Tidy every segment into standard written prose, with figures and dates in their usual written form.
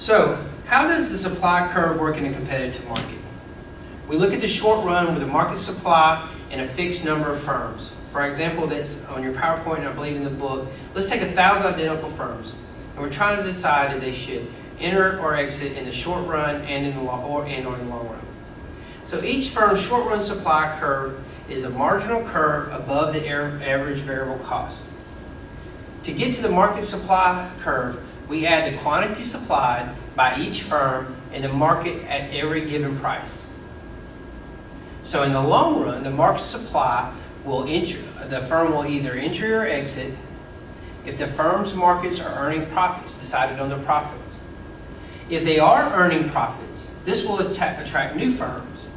So, how does the supply curve work in a competitive market? We look at the short run with the market supply and a fixed number of firms. For example, that's on your PowerPoint and I believe in the book. Let's take 1,000 identical firms, and we're trying to decide if they should enter or exit in the short run and in the long run. So each firm's short run supply curve is a marginal curve above the average variable cost. To get to the market supply curve, we add the quantity supplied by each firm in the market at every given price. So in the long run, the market supply will the firm will either enter or exit if the firm's markets are earning profits, decided on their profits. If they are earning profits, this will attract new firms.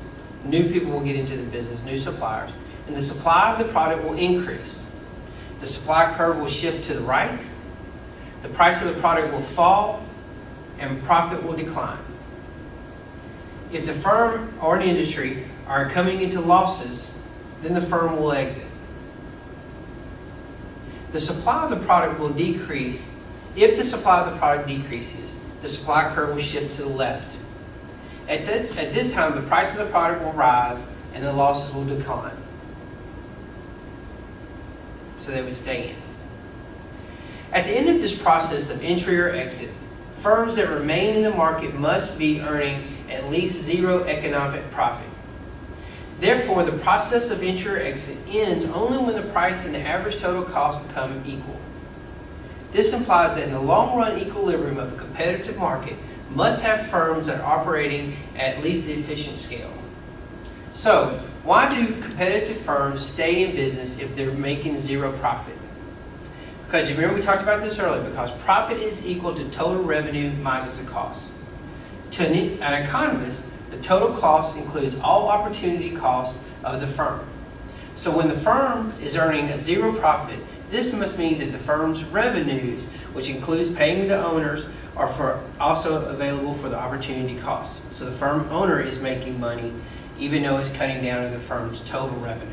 New people will get into the business, new suppliers, and the supply of the product will increase. The supply curve will shift to the right, the price of the product will fall, and profit will decline. If the firm or an industry are coming into losses, then the firm will exit. The supply of the product will decrease. If the supply of the product decreases, the supply curve will shift to the left. At this time, the price of the product will rise and the losses will decline. So they would stay in. At the end of this process of entry or exit, firms that remain in the market must be earning at least zero economic profit. Therefore, the process of entry or exit ends only when the price and the average total cost become equal. This implies that in the long run equilibrium of a competitive market must have firms that are operating at least the efficient scale. So, why do competitive firms stay in business if they're making zero profit? Because you remember we talked about this earlier, because profit is equal to total revenue minus the cost. To an economist, the total cost includes all opportunity costs of the firm. So when the firm is earning a zero profit, this must mean that the firm's revenues, which includes paying the owners, are also available for the opportunity costs. So the firm owner is making money even though it's cutting down on the firm's total revenue.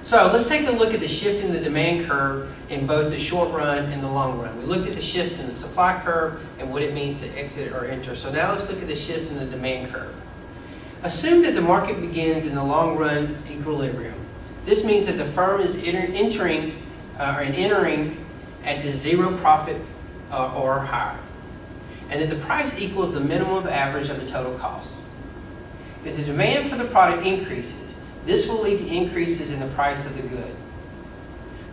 So let's take a look at the shift in the demand curve in both the short run and the long run. We looked at the shifts in the supply curve and what it means to exit or enter. So now let's look at the shifts in the demand curve. Assume that the market begins in the long run equilibrium. This means that the firm is entering at the zero profit or higher, and that the price equals the minimum average of the total cost. If the demand for the product increases, this will lead to increases in the price of the good.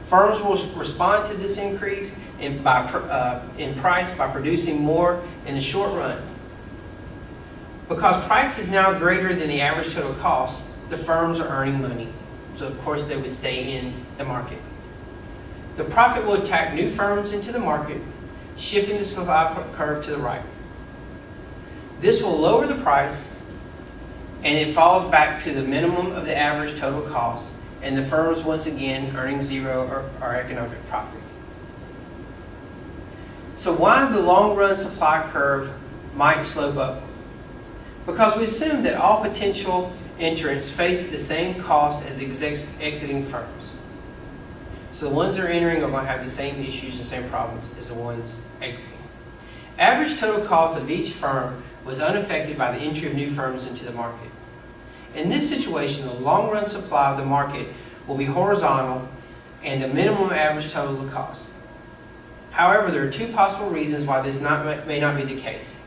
Firms will respond to this increase in price by producing more in the short run. Because price is now greater than the average total cost, the firms are earning money. So of course they would stay in the market. The profit will attract new firms into the market, shifting the supply curve to the right. This will lower the price, and it falls back to the minimum of the average total cost, and the firms once again earning zero or economic profit. So why the long run supply curve might slope up? Because we assume that all potential entrants face the same cost as exiting firms. So the ones that are entering are going to have the same issues and same problems as the ones exiting. Average total cost of each firm was unaffected by the entry of new firms into the market. In this situation, the long run supply of the market will be horizontal and the minimum average total cost. However, there are two possible reasons why this may not be the case.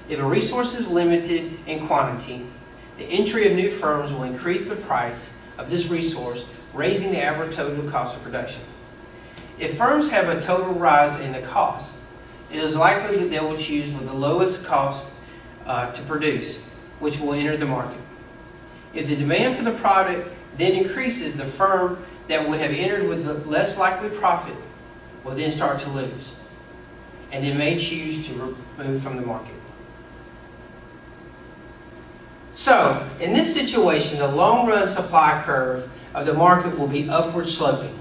If a resource is limited in quantity, the entry of new firms will increase the price of this resource, raising the average total cost of production. If firms have a total rise in the cost, it is likely that they will choose with the lowest cost to produce, which will enter the market. If the demand for the product then increases, the firm that would have entered with the less likely profit will then start to lose, and they may choose to remove from the market. So, in this situation, the long-run supply curve of the market will be upward sloping.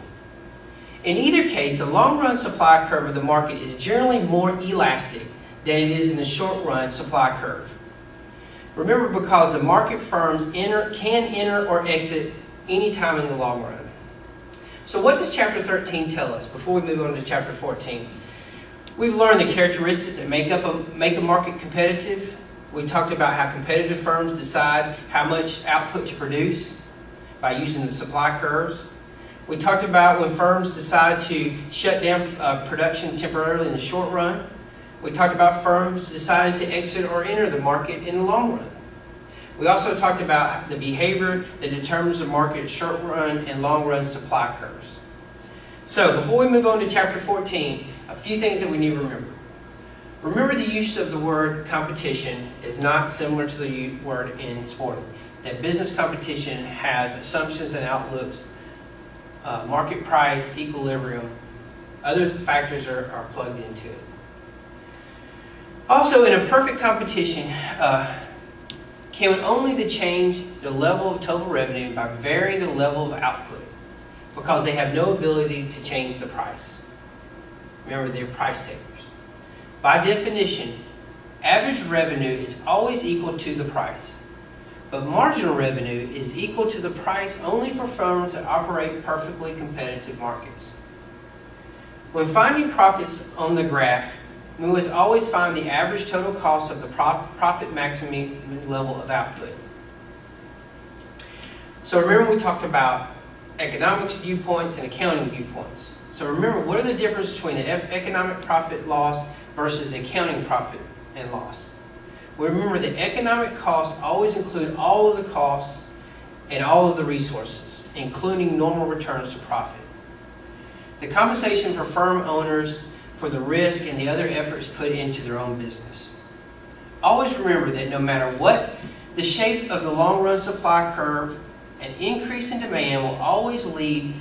In either case, the long-run supply curve of the market is generally more elastic than it is in the short-run supply curve. Remember, because the market firms can enter or exit any time in the long run. So what does chapter 13 tell us before we move on to chapter 14? We've learned the characteristics that make a market competitive. We talked about how competitive firms decide how much output to produce by using the supply curves. We talked about when firms decide to shut down production temporarily in the short run. We talked about firms deciding to exit or enter the market in the long run. We also talked about the behavior that determines the market's short run and long run supply curves. So before we move on to chapter 14, a few things that we need to remember. Remember, the use of the word competition is not similar to the word in sporting. That business competition has assumptions and outlooks, market price, equilibrium, other factors are plugged into it. Also, in a perfect competition, can only change the level of total revenue by varying the level of output, because they have no ability to change the price. Remember, they're price takers. By definition, average revenue is always equal to the price, but marginal revenue is equal to the price only for firms that operate perfectly competitive markets. When finding profits on the graph, we must always find the average total cost of the profit maximum level of output. So remember, we talked about economics viewpoints and accounting viewpoints. So remember, what are the differences between the economic profit loss versus the accounting profit and loss? Well, remember, the economic costs always include all of the costs and all of the resources, including normal returns to profit. The compensation for firm owners for the risk and the other efforts put into their own business. Always remember that no matter what the shape of the long-run supply curve, an increase in demand will always lead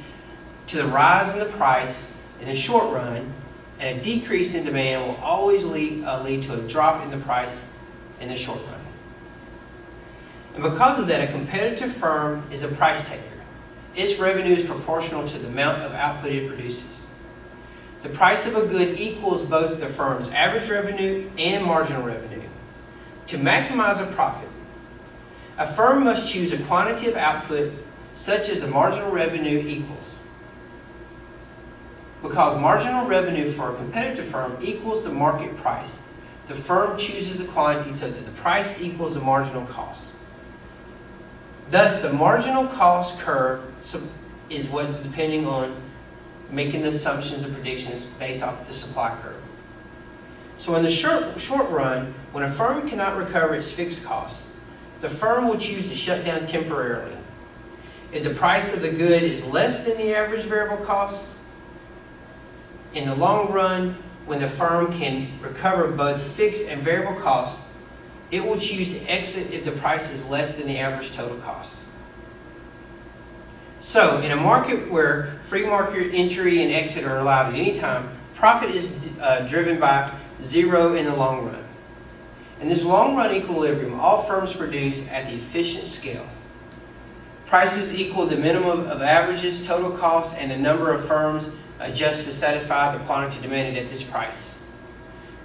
to the rise in the price in the short run, and a decrease in demand will always lead to a drop in the price in the short run. And because of that, a competitive firm is a price taker. Its revenue is proportional to the amount of output it produces. The price of a good equals both the firm's average revenue and marginal revenue. To maximize a profit, a firm must choose a quantity of output such as the marginal revenue equals. Because marginal revenue for a competitive firm equals the market price, the firm chooses the quantity so that the price equals the marginal cost. Thus, the marginal cost curve is what is depending on making the assumptions and predictions based off the supply curve. So in the short run, when a firm cannot recover its fixed costs, the firm will choose to shut down temporarily. If the price of the good is less than the average variable cost, in the long run, when the firm can recover both fixed and variable costs, it will choose to exit if the price is less than the average total cost. So, in a market where free market entry and exit are allowed at any time, profit is driven by zero in the long run. In this long run equilibrium, all firms produce at the efficient scale. Prices equal the minimum of averages, total cost, and the number of firms adjust to satisfy the quantity demanded at this price.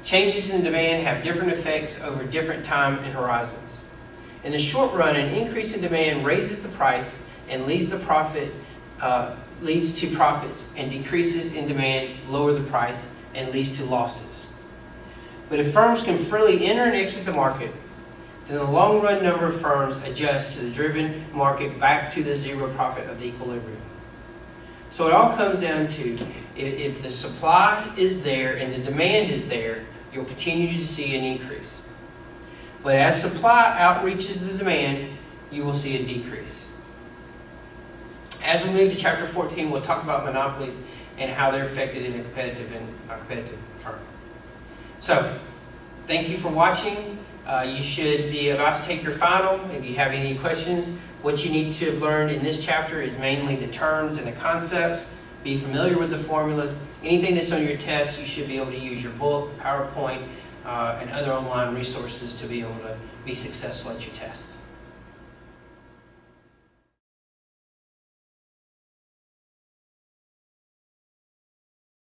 Changes in demand have different effects over different time and horizons. In the short run, an increase in demand raises the price and leads to profits, and decreases in demand lower the price and leads to losses. But if firms can freely enter and exit the market, then the long run number of firms adjust to the driven market back to the zero profit of the equilibrium. So it all comes down to, if the supply is there and the demand is there, you'll continue to see an increase. But as supply outreaches the demand, you will see a decrease. As we move to chapter 14, we'll talk about monopolies and how they're affected in a competitive firm. So, thank you for watching. You should be about to take your final. If you have any questions, what you need to have learned in this chapter is mainly the terms and the concepts. Be familiar with the formulas. Anything that's on your test, you should be able to use your book, PowerPoint, and other online resources to be able to be successful at your test.